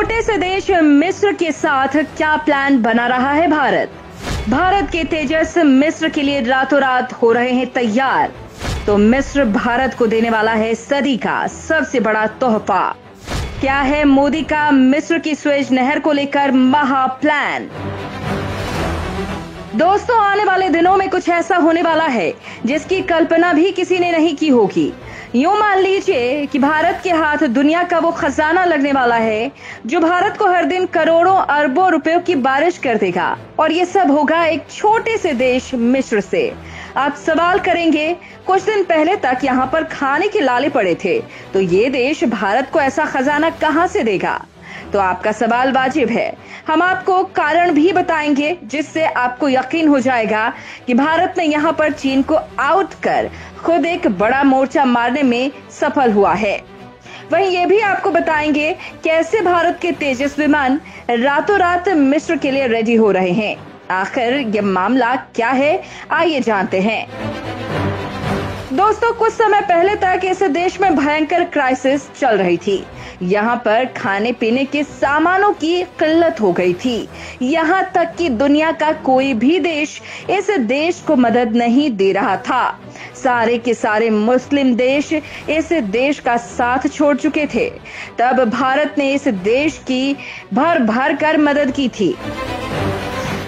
छोटे से देश मिस्र के साथ क्या प्लान बना रहा है भारत? भारत के तेजस मिस्र के लिए रातों रात हो रहे हैं तैयार। तो मिस्र भारत को देने वाला है सदी का सबसे बड़ा तोहफा। क्या है मोदी का मिस्र की स्वेज नहर को लेकर महा प्लान? दोस्तों, आने वाले दिनों में कुछ ऐसा होने वाला है जिसकी कल्पना भी किसी ने नहीं की होगी। यूं मान लीजिए कि भारत के हाथ दुनिया का वो खजाना लगने वाला है जो भारत को हर दिन करोड़ों अरबों रुपयों की बारिश कर देगा, और ये सब होगा एक छोटे से देश मिस्र से। आप सवाल करेंगे, कुछ दिन पहले तक यहाँ पर खाने के लाले पड़े थे, तो ये देश भारत को ऐसा खजाना कहां से देगा? तो आपका सवाल वाजिब है। हम आपको कारण भी बताएंगे जिससे आपको यकीन हो जाएगा कि भारत ने यहाँ पर चीन को आउट कर खुद एक बड़ा मोर्चा मारने में सफल हुआ है। वहीं ये भी आपको बताएंगे कैसे भारत के तेजस विमान रातों रात मिस्र के लिए रेडी हो रहे हैं। आखिर ये मामला क्या है, आइए जानते हैं। दोस्तों, कुछ समय पहले तक इस देश में भयंकर क्राइसिस चल रही थी। यहाँ पर खाने पीने के सामानों की किल्लत हो गई थी। यहाँ तक कि दुनिया का कोई भी देश इस देश को मदद नहीं दे रहा था। सारे के सारे मुस्लिम देश इस देश का साथ छोड़ चुके थे। तब भारत ने इस देश की भर भर कर मदद की थी।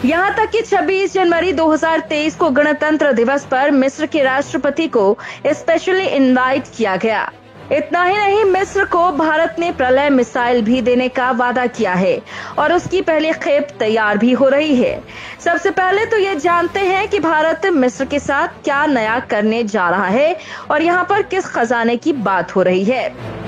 यहाँ तक कि 26 जनवरी 2023 को गणतंत्र दिवस पर मिस्र के राष्ट्रपति को स्पेशली इनवाइट किया गया। इतना ही नहीं, मिस्र को भारत ने प्रलय मिसाइल भी देने का वादा किया है और उसकी पहली खेप तैयार भी हो रही है। सबसे पहले तो ये जानते हैं कि भारत मिस्र के साथ क्या नया करने जा रहा है और यहाँ पर किस खजाने की बात हो रही है।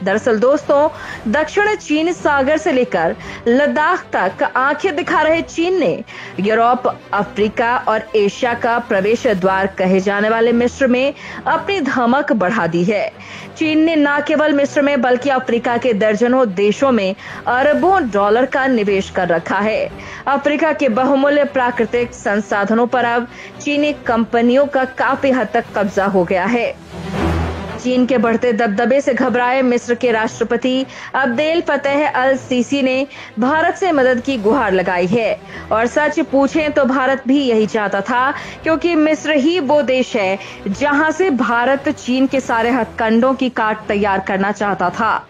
दरअसल दोस्तों, दक्षिण चीन सागर से लेकर लद्दाख तक आंखें दिखा रहे चीन ने यूरोप, अफ्रीका और एशिया का प्रवेश द्वार कहे जाने वाले मिस्र में अपनी धमक बढ़ा दी है। चीन ने न केवल मिस्र में बल्कि अफ्रीका के दर्जनों देशों में अरबों डॉलर का निवेश कर रखा है। अफ्रीका के बहुमूल्य प्राकृतिक संसाधनों पर अब चीनी कंपनियों का काफी हद तक कब्जा हो गया है। चीन के बढ़ते दबदबे से घबराए मिस्र के राष्ट्रपति अब्देल फतेह अल सीसी ने भारत से मदद की गुहार लगाई है। और सच पूछें तो भारत भी यही चाहता था, क्योंकि मिस्र ही वो देश है जहां से भारत चीन के सारे हथकंडों की काट तैयार करना चाहता था।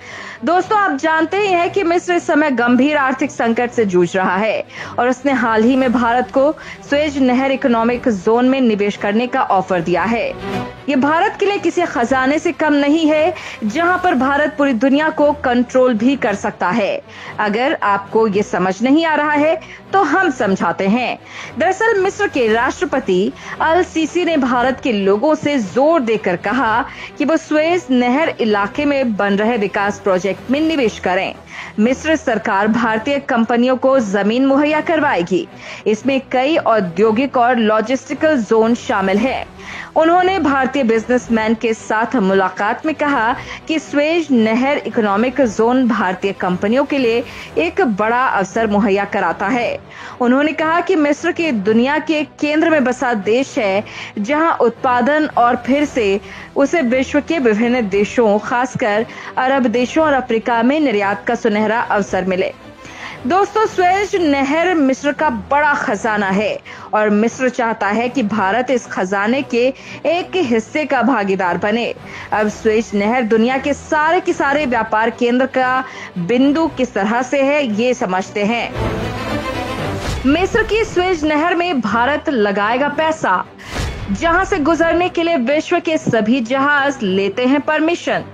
दोस्तों, आप जानते ही हैं कि मिस्र इस समय गंभीर आर्थिक संकट से जूझ रहा है और उसने हाल ही में भारत को स्वेज नहर इकोनॉमिक जोन में निवेश करने का ऑफर दिया है। ये भारत के लिए किसी खजाने से कम नहीं है जहां पर भारत पूरी दुनिया को कंट्रोल भी कर सकता है। अगर आपको ये समझ नहीं आ रहा है तो हम समझाते हैं। दरअसल मिस्र के राष्ट्रपति अल सीसी ने भारत के लोगों से जोर देकर कहा कि वो स्वेज नहर इलाके में बन रहे विकास प्रोजेक्ट में निवेश करें। मिस्र सरकार भारतीय कंपनियों को जमीन मुहैया करवाएगी। इसमें कई औद्योगिक और लॉजिस्टिकल जोन शामिल है। उन्होंने भारतीय बिजनेसमैन के साथ मुलाकात में कहा कि स्वेज नहर इकोनॉमिक जोन भारतीय कंपनियों के लिए एक बड़ा अवसर मुहैया कराता है। उन्होंने कहा कि मिस्र के दुनिया के केंद्र में बसा देश है जहां उत्पादन और फिर से उसे विश्व के विभिन्न देशों, खासकर अरब देशों और अफ्रीका में निर्यात का सुनहरा अवसर मिले। दोस्तों, स्वेज नहर मिस्र का बड़ा खजाना है और मिस्र चाहता है कि भारत इस खजाने के एक हिस्से का भागीदार बने। अब स्वेज नहर दुनिया के सारे व्यापार केंद्र का बिंदु किस तरह से है, ये समझते हैं। मिस्र की स्वेज नहर में भारत लगाएगा पैसा, जहां से गुजरने के लिए विश्व के सभी जहाज लेते हैं परमिशन।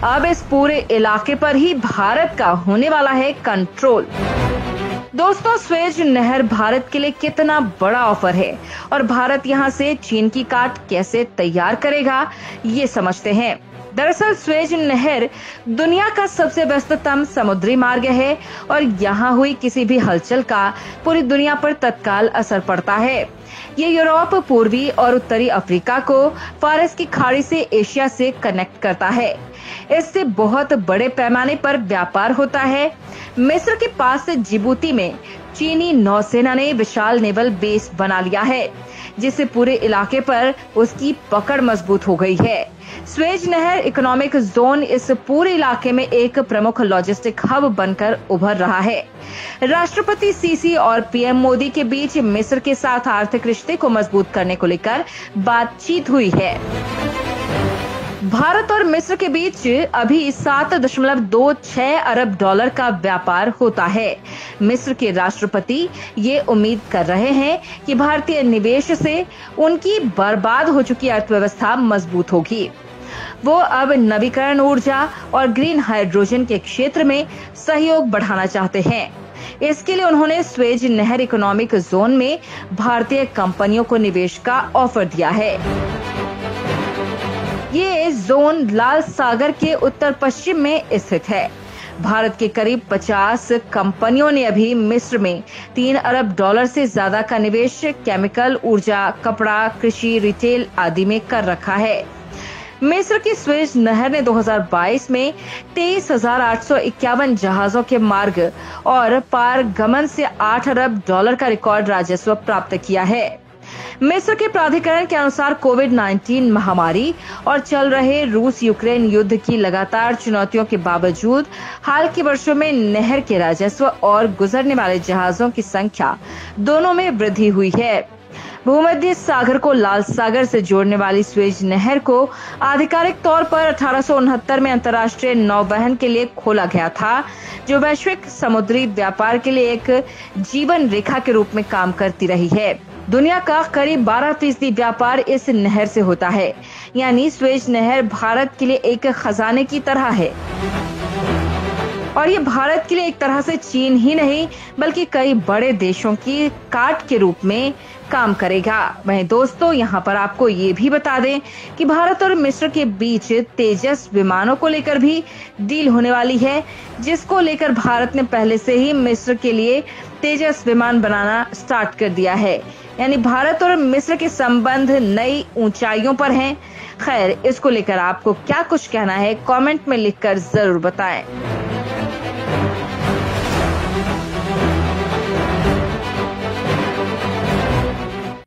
अब इस पूरे इलाके पर ही भारत का होने वाला है कंट्रोल। दोस्तों, स्वेज नहर भारत के लिए कितना बड़ा ऑफर है और भारत यहां से चीन की काट कैसे तैयार करेगा, ये समझते हैं। दरअसल स्वेज नहर दुनिया का सबसे व्यस्ततम समुद्री मार्ग है और यहाँ हुई किसी भी हलचल का पूरी दुनिया पर तत्काल असर पड़ता है। ये यूरोप, पूर्वी और उत्तरी अफ्रीका को फारस की खाड़ी से एशिया से कनेक्ट करता है। इससे बहुत बड़े पैमाने पर व्यापार होता है। मिस्र के पास जिबूती में चीनी नौसेना ने विशाल नेवल बेस बना लिया है। जिससे पूरे इलाके पर उसकी पकड़ मजबूत हो गई है। स्वेज नहर इकोनॉमिक जोन इस पूरे इलाके में एक प्रमुख लॉजिस्टिक हब बनकर उभर रहा है। राष्ट्रपति सीसी और पीएम मोदी के बीच मिस्र के साथ आर्थिक रिश्ते को मजबूत करने को लेकर बातचीत हुई है। भारत और मिस्र के बीच अभी 7.26 अरब डॉलर का व्यापार होता है। मिस्र के राष्ट्रपति ये उम्मीद कर रहे हैं कि भारतीय निवेश से उनकी बर्बाद हो चुकी अर्थव्यवस्था मजबूत होगी। वो अब नवीकरण ऊर्जा और ग्रीन हाइड्रोजन के क्षेत्र में सहयोग बढ़ाना चाहते हैं। इसके लिए उन्होंने स्वेज नहर इकोनॉमिक जोन में भारतीय कंपनियों को निवेश का ऑफर दिया है। ये जोन लाल सागर के उत्तर पश्चिम में स्थित है। भारत के करीब 50 कंपनियों ने अभी मिस्र में 3 अरब डॉलर से ज्यादा का निवेश केमिकल, ऊर्जा, कपड़ा, कृषि, रिटेल आदि में कर रखा है। मिस्र की स्वेज नहर ने 2022 में 23,851 जहाजों के मार्ग और पारगमन से 8 अरब डॉलर का रिकॉर्ड राजस्व प्राप्त किया है। मिस्र के प्राधिकरण के अनुसार कोविड-19 महामारी और चल रहे रूस यूक्रेन युद्ध की लगातार चुनौतियों के बावजूद हाल के वर्षों में नहर के राजस्व और गुजरने वाले जहाजों की संख्या दोनों में वृद्धि हुई है। भूमध्य सागर को लाल सागर से जोड़ने वाली स्वेज नहर को आधिकारिक तौर पर 1869 में अंतर्राष्ट्रीय नौवहन के लिए खोला गया था, जो वैश्विक समुद्री व्यापार के लिए एक जीवन रेखा के रूप में काम करती रही है। दुनिया का करीब 12% व्यापार इस नहर से होता है, यानी स्वेज नहर भारत के लिए एक खजाने की तरह है। और ये भारत के लिए एक तरह से चीन ही नहीं बल्कि कई बड़े देशों की काट के रूप में काम करेगा। वहीं दोस्तों, यहाँ पर आपको ये भी बता दें कि भारत और मिस्र के बीच तेजस विमानों को लेकर भी डील होने वाली है, जिसको लेकर भारत ने पहले से ही मिस्र के लिए तेजस विमान बनाना स्टार्ट कर दिया है। यानी भारत और मिस्र के संबंध नई ऊंचाइयों पर हैं। खैर, इसको लेकर आपको क्या कुछ कहना है, कमेंट में लिखकर जरूर बताएं।